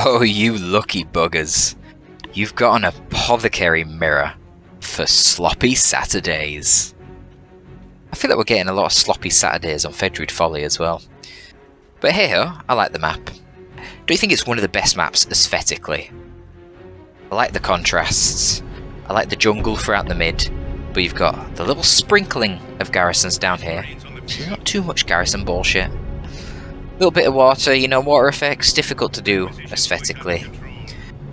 Oh, you lucky buggers. You've got an apothecary mirror for sloppy Saturdays. I feel like we're getting a lot of sloppy Saturdays on Fedrud Folly as well. But hey ho, I like the map. Don't you think it's one of the best maps aesthetically? I like the contrasts. I like the jungle throughout the mid. But you've got the little sprinkling of garrisons down here. So not too much garrison bullshit. A little bit of water, you know, water effects, difficult to do aesthetically.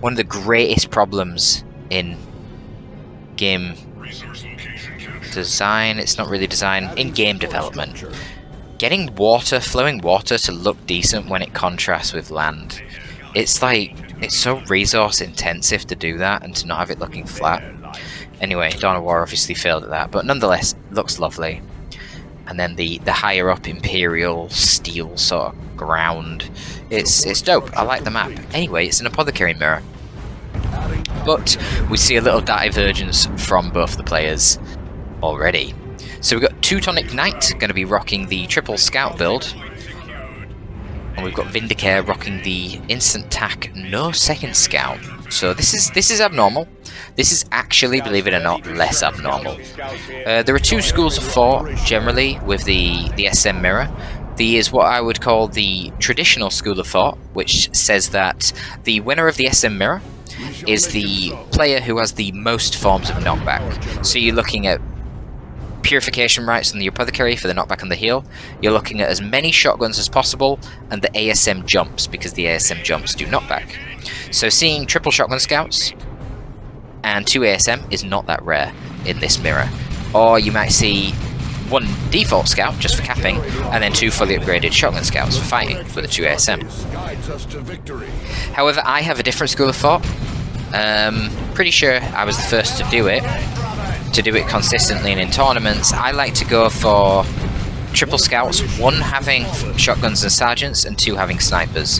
One of the greatest problems in game design, it's not really design, in game development. Getting water, flowing water to look decent when it contrasts with land. It's like, it's so resource intensive to do that and to not have it looking flat. Anyway, Dawn of War obviously failed at that, but nonetheless, it looks lovely. And then the higher up Imperial steel sort of ground. It's dope. I like the map. Anyway, it's an apothecary mirror. But we see a little divergence from both the players already. So we've got Teutonic Knight going to be rocking the triple scout build. And we've got Vindicare rocking the instant tack, no second scout. So this is abnormal. This is actually, believe it or not, less abnormal. There are two schools of thought generally with the SM mirror. There is what I would call the traditional school of thought, which says that the winner of the SM mirror is the player who has the most forms of knockback. So you're looking at purification rights on the apothecary for the knockback on the heal. You're looking at as many shotguns as possible and the ASM jumps, because the ASM jumps do knockback. So seeing triple shotgun scouts and 2 ASM is not that rare in this mirror. Or you might see 1 default scout just for capping, and then 2 fully upgraded shotgun scouts for fighting with the 2 ASM. However, I have a different school of thought. Pretty sure I was the first to do it consistently and in tournaments. I like to go for triple scouts, 1 having shotguns and sergeants, and 2 having snipers.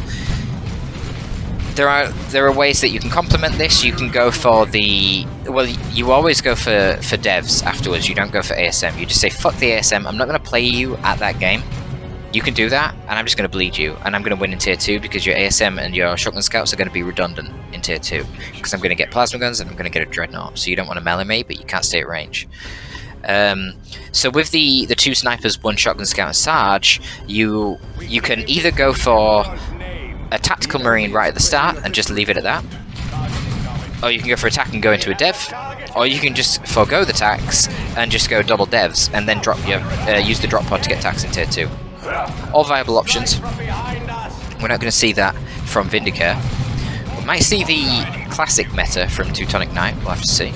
There are ways that you can complement this. You can go for you always go for devs afterwards. You don't go for ASM. You just say, fuck the ASM, I'm not going to play you at that game. You can do that, and I'm just going to bleed you, and I'm going to win in Tier 2 because your ASM and your shotgun scouts are going to be redundant in Tier 2. Because I'm going to get plasma guns and I'm going to get a dreadnought. So you don't want to melee me, but you can't stay at range. So with the 2 snipers, 1 shotgun scout and sarge, you can either go for a tactical marine right at the start and just leave it at that, or you can go for attack and go into a dev, or you can just forego the tax and just go double devs and then drop use the drop pod to get tax in Tier 2. All viable options. We're not going to see that from Vindicare. We might see the classic meta from Teutonic Knight, we'll have to see.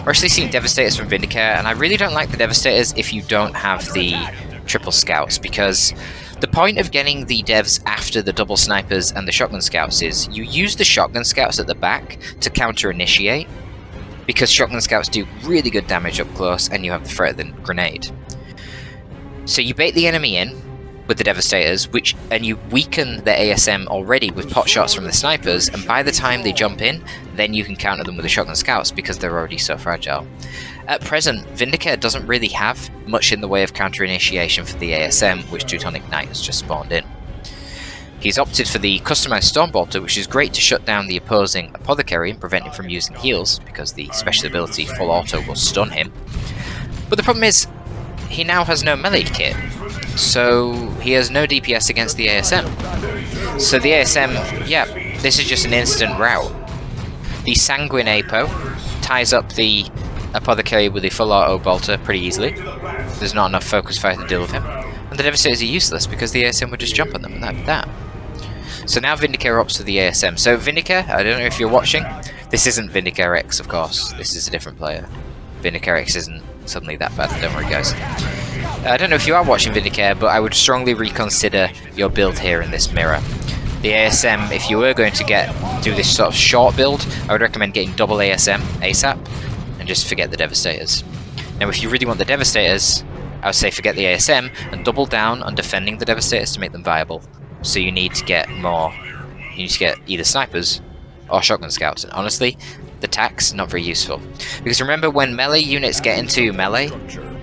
We're actually seeing Devastators from Vindicare, and I really don't like the Devastators if you don't have the triple scouts, because the point of getting the devs after the double snipers and the shotgun scouts is you use the shotgun scouts at the back to counter-initiate, because shotgun scouts do really good damage up close and you have the threat of the grenade. So you bait the enemy in with the Devastators, and you weaken the ASM already with pot shots from the snipers, and by the time they jump in, then you can counter them with the shotgun scouts because they're already so fragile. At present, Vindicare doesn't really have much in the way of counter-initiation for the ASM, which Teutonic Knight has just spawned in. He's opted for the customized Stormbolter, which is great to shut down the opposing apothecary and prevent him from using heals, because the special ability full auto will stun him. But the problem is, he now has no melee kit, so he has no DPS against the ASM. So the ASM, yeah, this is just an instant rout. The Sanguine Apo ties up the apothecary with the full auto bolter pretty easily. There's not enough focus fire to deal with him. And the Devastators are useless because the ASM would just jump on them, and that'd be that. So now Vindicare opts for the ASM. So Vindicare, I don't know if you're watching, this isn't Vindicare X, of course. This is a different player. Vindicare X isn't suddenly that bad, don't worry guys. I don't know if you are watching Vindicare, but I would strongly reconsider your build here in this mirror. The ASM, if you were going to do this sort of short build, I would recommend getting double ASM ASAP, and just forget the Devastators. Now if you really want the Devastators, I would say forget the ASM, and double down on defending the Devastators to make them viable. So you need to get either snipers or shotgun scouts, and honestly, the tax, not very useful. Because remember, when melee units get into melee,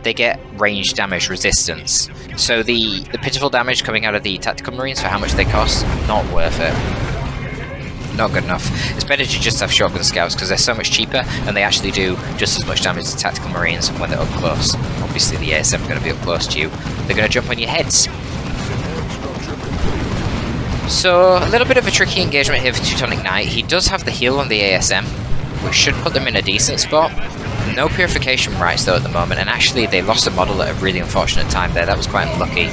they get range damage resistance. So the pitiful damage coming out of the tactical marines for how much they cost, not worth it. not good enough. It's better to just have shotgun scouts because they're so much cheaper and they actually do just as much damage as tactical marines when they're up close. Obviously the ASM are going to be up close to you. They're going to jump on your heads. So a little bit of a tricky engagement here for Teutonic Knight. He does have the heal on the ASM, which should put them in a decent spot. No purification rights though at the moment, and actually they lost a model at a really unfortunate time there. That was quite unlucky.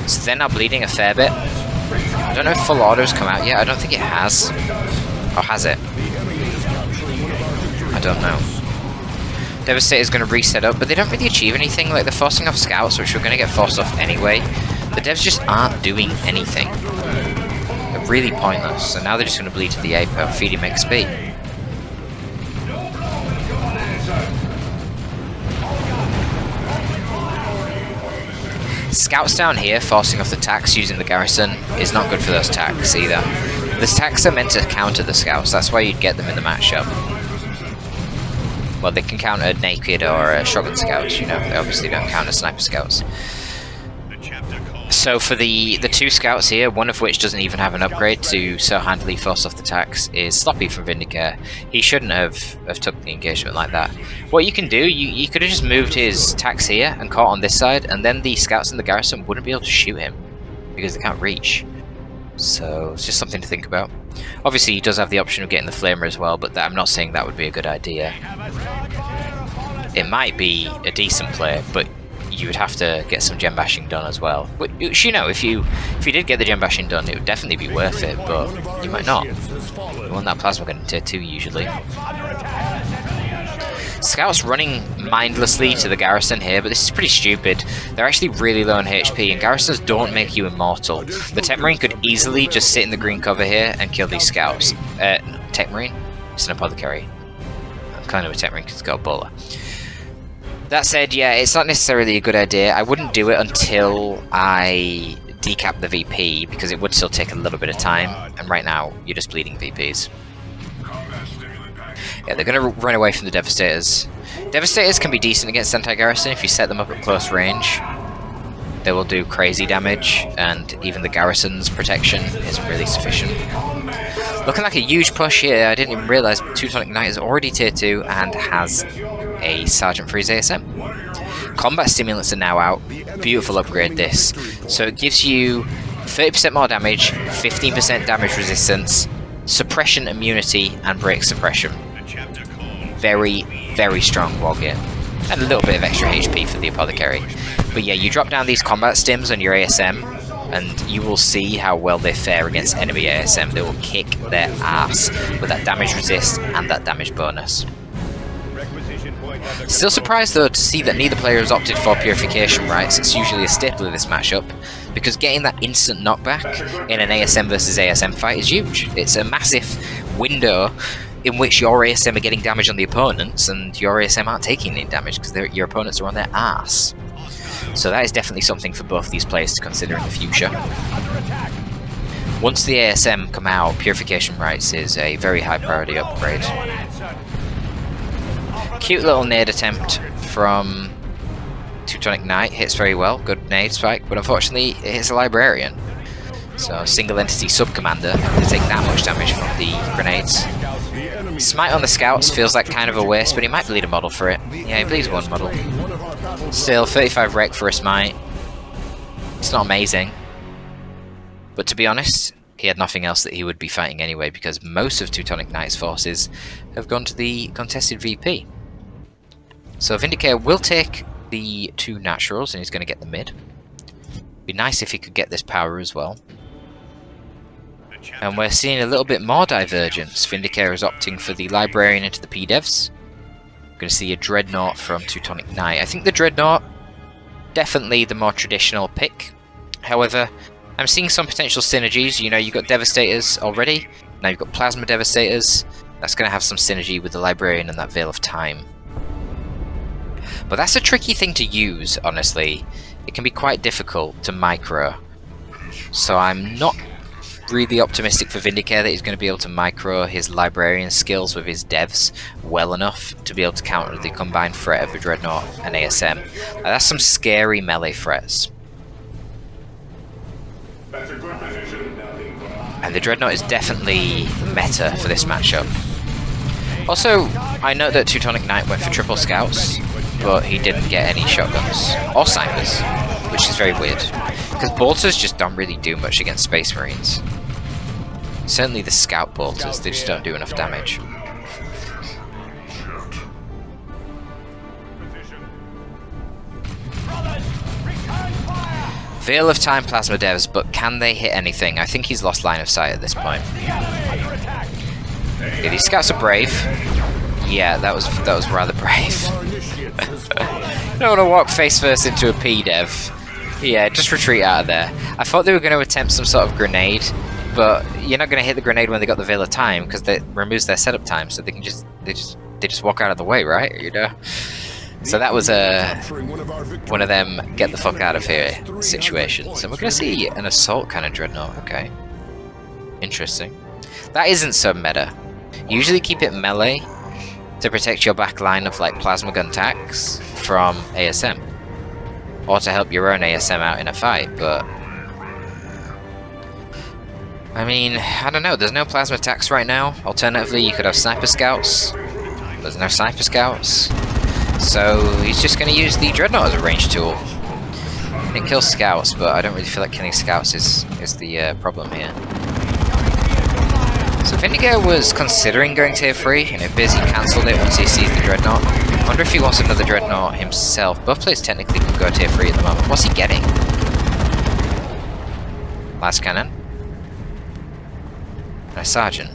So they're now bleeding a fair bit. I don't know if full order's come out yet. I don't think it has. Or has it? I don't know. Devastator's going to reset up, but they don't really achieve anything. Like, they're forcing off scouts, which we're going to get forced off anyway. The devs just aren't doing anything. They're really pointless. So now they're just going to bleed to the Apo, feed him XP. Scouts down here forcing off the tax using the garrison is not good for those tax either. The tax are meant to counter the scouts, that's why you'd get them in the matchup. Well, they can counter naked or shotgun scouts, you know, they obviously don't counter sniper scouts. So for the two scouts here, one of which doesn't even have an upgrade to so handily force off the tax, is Sloppy from Vindicare. He shouldn't have took the engagement like that. What you can do, you could have just moved his tax here and caught on this side, and then the scouts in the garrison wouldn't be able to shoot him because they can't reach. So it's just something to think about. Obviously he does have the option of getting the flamer as well, but I'm not saying that would be a good idea. It might be a decent play, but you would have to get some gem bashing done as well. Which, you know, if you did get the gem bashing done, it would definitely be worth it, but you might not. You want that plasma gun in tier 2 usually. Scouts running mindlessly to the garrison here, but this is pretty stupid. They're actually really low on HP, and garrisons don't make you immortal. The Tech Marine could easily just sit in the green cover here and kill these scouts. Tech Marine? It's an apothecary. I'm kind of a Tech Marine because it's got a bowler. That said, yeah, it's not necessarily a good idea. I wouldn't do it until I decap the VP, because it would still take a little bit of time, and right now, you're just bleeding VPs. Yeah, they're going to run away from the Devastators. Devastators can be decent against anti-garrison if you set them up at close range. They will do crazy damage, and even the garrison's protection isn't really sufficient. Looking like a huge push here. I didn't even realise Teutonic Knight is already tier 2 and has a Sergeant for his ASM. Combat stimulants are now out. Beautiful upgrade this. So it gives you 30% more damage, 15% damage resistance, suppression immunity, and break suppression. Very, very strong wargear. And a little bit of extra HP for the apothecary. But yeah, you drop down these combat stims on your ASM, and you will see how well they fare against enemy ASM. They will kick their ass with that damage resist and that damage bonus. Still surprised though to see that neither player has opted for purification rights. It's usually a staple of this matchup, because getting that instant knockback in an ASM versus ASM fight is huge. It's a massive window in which your ASM are getting damage on the opponents and your ASM aren't taking any damage because your opponents are on their ass. So that is definitely something for both these players to consider in the future. Once the ASM come out, purification rights is a very high priority upgrade. Cute little nade attempt from Teutonic Knight, hits very well, good nade spike, but unfortunately it hits a librarian. So single entity sub-commander to take that much damage from the grenades. Smite on the scouts feels like kind of a waste, but he might bleed a model for it. Yeah, he bleeds one model. Still, 35 rec for a smite. It's not amazing. But to be honest, he had nothing else that he would be fighting anyway, because most of Teutonic Knight's forces have gone to the contested VP. So Vindicare will take the 2 naturals, and he's going to get the mid. Be nice if he could get this power as well. And we're seeing a little bit more divergence. Vindicare is opting for the Librarian into the P-Devs. We're going to see a Dreadnought from Teutonic Knight. I think the Dreadnought, definitely the more traditional pick. However, I'm seeing some potential synergies. You know, you've got Devastators already. Now you've got Plasma Devastators. That's going to have some synergy with the Librarian and that Veil of Time. But that's a tricky thing to use, honestly. It can be quite difficult to micro. So I'm not really optimistic for Vindicare that he's going to be able to micro his Librarian skills with his devs well enough to be able to counter the combined threat of a Dreadnought and ASM. That's some scary melee threats. I And the Dreadnought is definitely meta for this matchup. Also, I know that Teutonic Knight went for triple scouts, but he didn't get any shotguns or snipers, which is very weird. Because bolters just don't really do much against Space Marines. Certainly the scout bolters, they just don't do enough damage. Veil of Time plasma devs, but can they hit anything? I think he's lost line of sight at this point. Okay, these scouts are brave. Yeah, that was rather brave. Don't want to walk face first into a P-dev. Yeah, just retreat out of there. I thought they were going to attempt some sort of grenade, but you're not going to hit the grenade when they got the Veil of Time because that removes their setup time, so they can just walk out of the way, right? You know. So that was one of them get the fuck out of here situations. And we're going to see an assault kind of Dreadnought. Okay. Interesting. That isn't so meta. Usually keep it melee to protect your back line of like plasma gun attacks from ASM. Or to help your own ASM out in a fight, but... I mean, I don't know. There's no plasma attacks right now. Alternatively, you could have sniper scouts. There's no sniper scouts. So he's just going to use the Dreadnought as a range tool. It kills scouts, but I don't really feel like killing scouts is the problem here. So Vindicator was considering going tier 3, and it basically cancelled it once he sees the Dreadnought. I wonder if he wants another Dreadnought himself. Both players technically can go tier 3 at the moment. What's he getting? Last cannon. And a sergeant.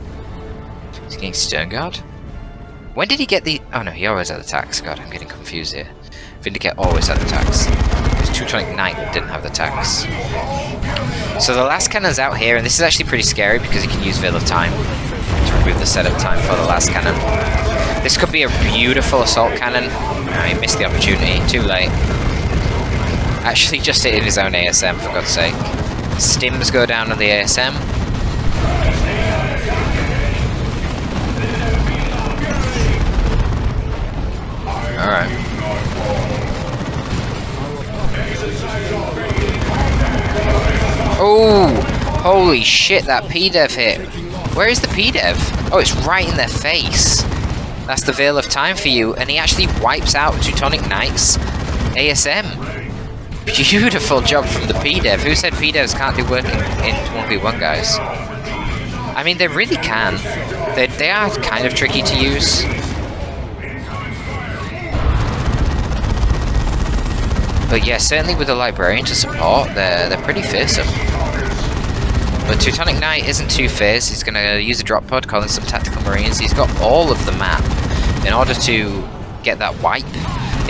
He's getting Stern Guard? When did he get the... Oh no, he always had attacks. God, I'm getting confused here. Vindicate always had attacks. It was Teutonic Knight that didn't have the attacks. So the last cannon's out here, and this is actually pretty scary because he can use Veil of Time to remove the setup time for the last cannon. This could be a beautiful assault cannon. He missed the opportunity. Too late. Actually just hit in his own ASM, for God's sake. Stims go down on the ASM. Alright. Oh! Holy shit, that P-Dev hit. Where is the P-Dev? Oh, it's right in their face. That's the Veil of Time for you. And he actually wipes out Teutonic Knight's ASM. Beautiful job from the P-Dev. Who said P-Devs can't do work in 1v1, guys? I mean, they really can. They are kind of tricky to use. But yeah, certainly with the Librarian to support, they're pretty fearsome. But Teutonic Knight isn't too fierce. He's going to use a drop pod, call in some Tactical Marines. He's got all of the map. In order to get that wipe,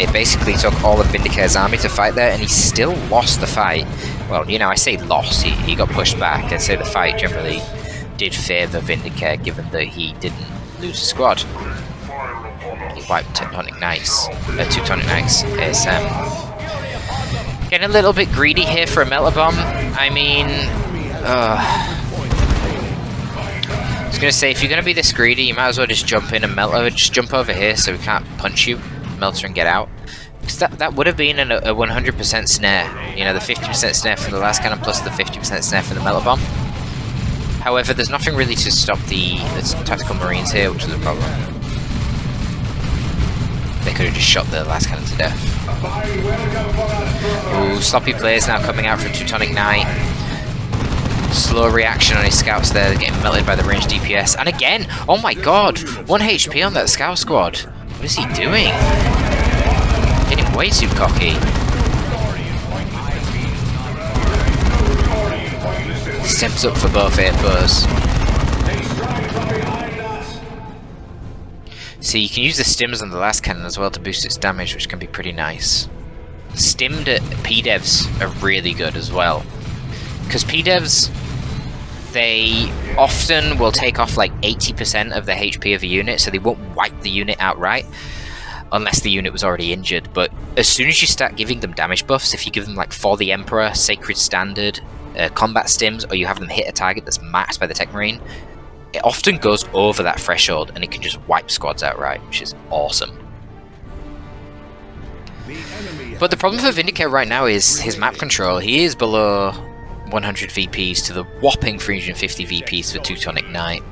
it basically took all of Vindicator's army to fight there, and he still lost the fight. Well, you know, I say lost, he got pushed back. I'd say the fight generally did favour Vindicator, given that he didn't lose a squad. He wiped Teutonic Knights ASM. Getting a little bit greedy here for a Melter Bomb. I mean, I was going to say, if you're going to be this greedy, you might as well just jump in and Melter. Just jump over here so we can't punch you, Melter, and get out. Because that would have been a 100% snare. You know, the 50% snare from the last cannon plus the 50% snare from the Melter Bomb. However, there's nothing really to stop the Tactical Marines here, which is a problem. They could have just shot the last cannon to death. Ooh, sloppy players now coming out from Teutonic Knight. Slow reaction on his scouts there, they're getting melted by the ranged DPS. And again, oh my god, 1 HP on that scout squad. What is he doing? Getting way too cocky. Steps up for both 8 bows. See, you can use the stims on the last cannon as well to boost its damage, which can be pretty nice. Stimmed P-Devs are really good as well. Because P-Devs, they often will take off like 80% of the HP of a unit, so they won't wipe the unit outright, unless the unit was already injured. But as soon as you start giving them damage buffs, if you give them like For the Emperor, Sacred Standard, combat stims, or you have them hit a target that's maxed by the Tech Marine, it often goes over that threshold and it can just wipe squads outright, which is awesome. But the problem for Vindicator right now is his map control. He is below 100 VPs to the whopping 350 VPs for Teutonic Knight.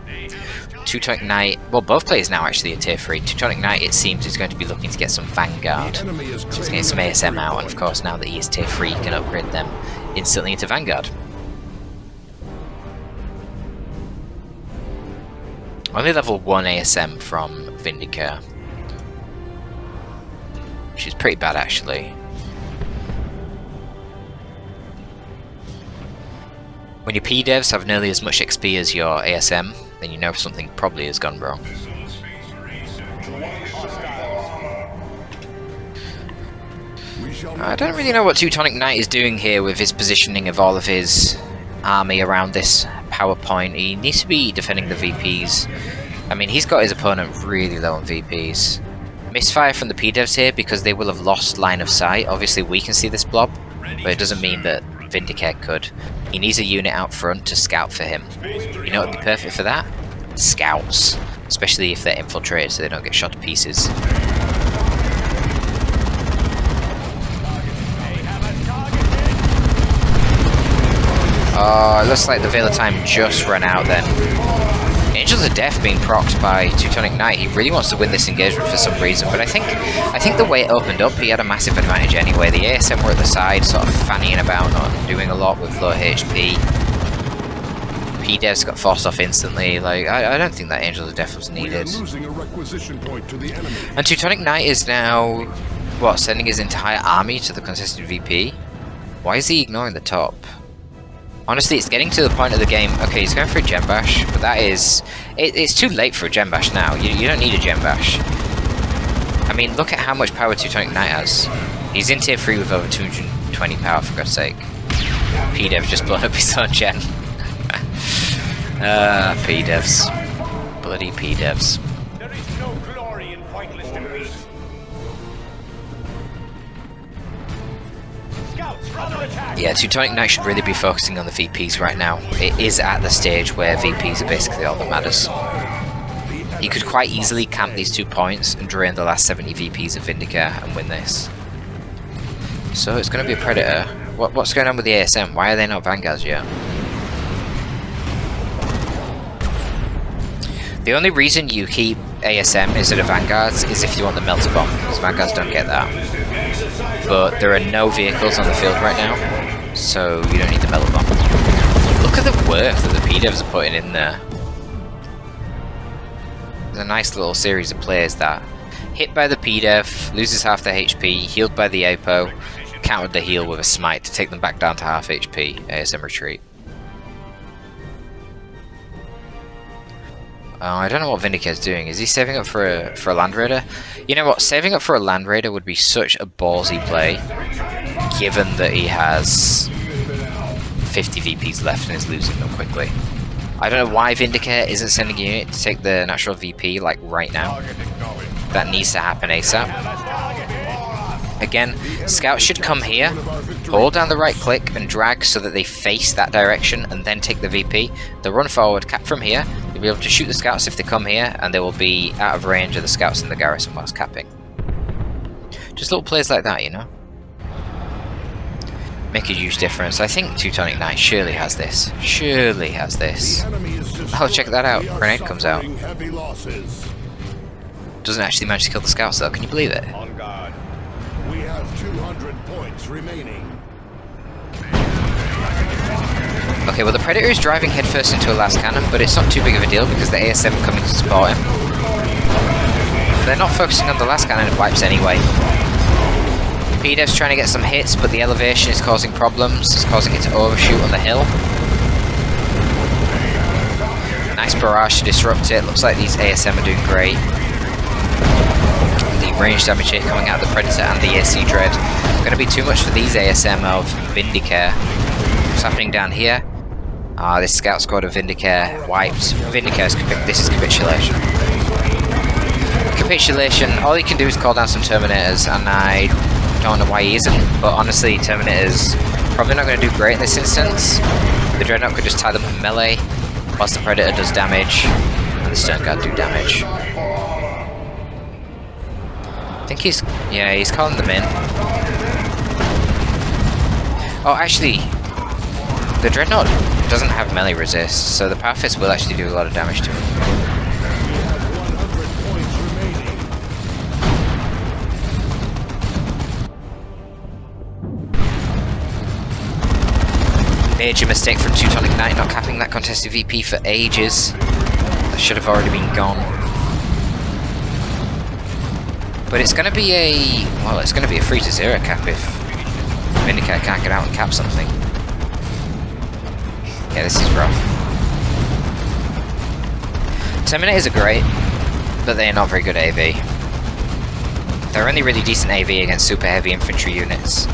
Teutonic Knight, well, both players now actually are tier 3. Teutonic Knight, it seems, is going to be looking to get some Vanguard. So he's getting some ASM out, and of course, now that he is tier 3, he can upgrade them instantly into Vanguard. Only level 1 ASM from Vindicare, which is pretty bad actually. When your P-devs have nearly as much XP as your ASM, then you know something probably has gone wrong. I don't really know what Teutonic Knight is doing here with his positioning of all of his army around this power point. He needs to be defending the VPs. I mean, he's got his opponent really low on VPs. Misfire from the P-devs here because they will have lost line of sight. Obviously we can see this blob, but it doesn't mean that Vindicare could. He needs a unit out front to scout for him. You know what would be perfect for that? Scouts. Especially if they're infiltrated so they don't get shot to pieces. Oh, it looks like the Veil of Time just ran out then. Angels of Death being procced by Teutonic Knight. He really wants to win this engagement for some reason, but I think the way it opened up, he had a massive advantage anyway. The ASM were at the side, sort of fannying about, not doing a lot with low HP. P-devs got forced off instantly. Like, I don't think that Angels of Death was needed. And Teutonic Knight is now, what, sending his entire army to the contested VP? Why is he ignoring the top? Honestly, it's getting to the point of the game. Okay, he's going for a Gem Bash, but that is... It's too late for a Gem Bash now. You don't need a Gem Bash. I mean, look at how much power Teutonic Knight has. He's in tier 3 with over 220 power, for God's sake. P-Dev just blown up his own gen. P-Devs. Bloody P-Devs. There is no glory in pointless defeat. Yeah, Teutonic Knight should really be focusing on the VPs right now. It is at the stage where VPs are basically all that matters. He could quite easily camp these 2 points and drain the last 70 VPs of Vindicare and win this. So it's going to be a Predator. What's going on with the ASM? Why are they not Vanguards yet? The only reason you keep ASM instead of Vanguards is if you want the Melter Bomb, because Vanguards don't get that. But there are no vehicles on the field right now, so you don't need the Melter Bomb. Look at the work that the P-devs are putting in there. There's a nice little series of players that hit by the P-dev, loses half their HP, healed by the Apo, countered the heal with a smite to take them back down to half HP, ASM retreat. I don't know what Vindicare's doing. Is he saving up for a Land Raider? You know what? Saving up for a Land Raider would be such a ballsy play, given that he has 50 VPs left and is losing them quickly. I don't know why Vindicare isn't sending a unit to take the natural VP, like, right now. That needs to happen ASAP. Again, scouts should come here, hold down the right click and drag so that they face that direction and then take the VP. They'll run forward, cap from here, you'll be able to shoot the scouts if they come here, and they will be out of range of the scouts in the garrison whilst capping. Just little plays like that, you know? Make a huge difference. I think Teutonic Knight surely has this. Surely has this. Oh, check that out. Grenade comes out. Doesn't actually manage to kill the scouts though, can you believe it? On guard. We have 200 points remaining. Okay, well the Predator is driving headfirst into a last cannon, but it's not too big of a deal because the ASM are coming to support him. They're not focusing on the last cannon, it wipes anyway. P-dev's trying to get some hits, but the elevation is causing problems. It's causing it to overshoot on the hill. Nice barrage to disrupt it. Looks like these ASM are doing great. The range damage here coming out of the Predator and the AC Dread. Going to be too much for these ASM of Vindicare. What's happening down here? This scout squad of Vindicare wiped. This is capitulation. Capitulation, all he can do is call down some Terminators, and I don't know why he isn't, but honestly, Terminators probably not going to do great in this instance. The Dreadnought could just tie them in melee, whilst the Predator does damage, and the Stern Guard do damage. I think he's calling them in. Oh, actually, The Dreadnought doesn't have melee resist, so the Power Fist will actually do a lot of damage to him. We have 100 points remaining. Major mistake from Teutonic Knight not capping that contested VP for ages. That should have already been gone. But it's going to be a... well, it's going to be a 3-0 cap if Vindicare can't get out and cap something. Yeah, this is rough. Terminators are great, but they are not very good AV. They're only really decent AV against super heavy infantry units.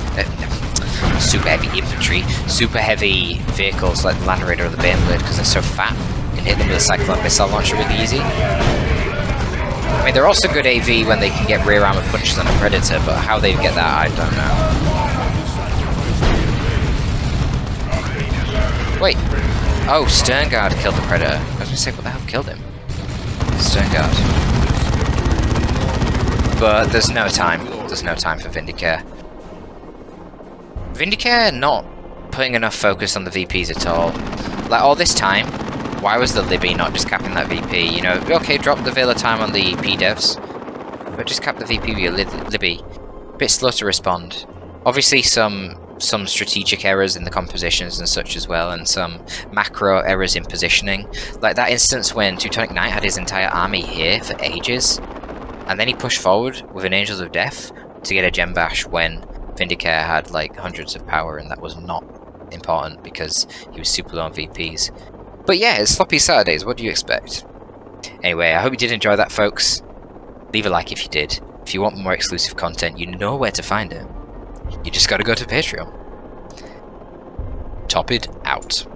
Super heavy infantry, super heavy vehicles like the Land Raider or the Baneblade because they're so fat. You can hit them with a Cyclone missile launcher really easy. I mean, they're also good AV when they can get rear armor punches on a Predator, but how they get that, I don't know. Wait. Oh, Sternguard killed the Predator. I was gonna say, what the hell killed him? Sternguard. But there's no time. There's no time for Vindicare. Vindicare not putting enough focus on the VPs at all. Like, all this time, why was the Libby not just capping that VP? You know, okay, drop the Vela time on the P-devs, but just cap the VP with your Libby. A bit slow to respond. Obviously some strategic errors in the compositions and such as well, and some macro errors in positioning. Like that instance when Teutonic Knight had his entire army here for ages, and then he pushed forward with an Angels of Death to get a gem bash when Vindicare had like hundreds of power, and that was not important because he was super low on VPs. But yeah, it's Sloppy Saturdays, what do you expect? Anyway, I hope you did enjoy that, folks. Leave a like if you did. If you want more exclusive content, you know where to find it. You just gotta go to Patreon. Topid out.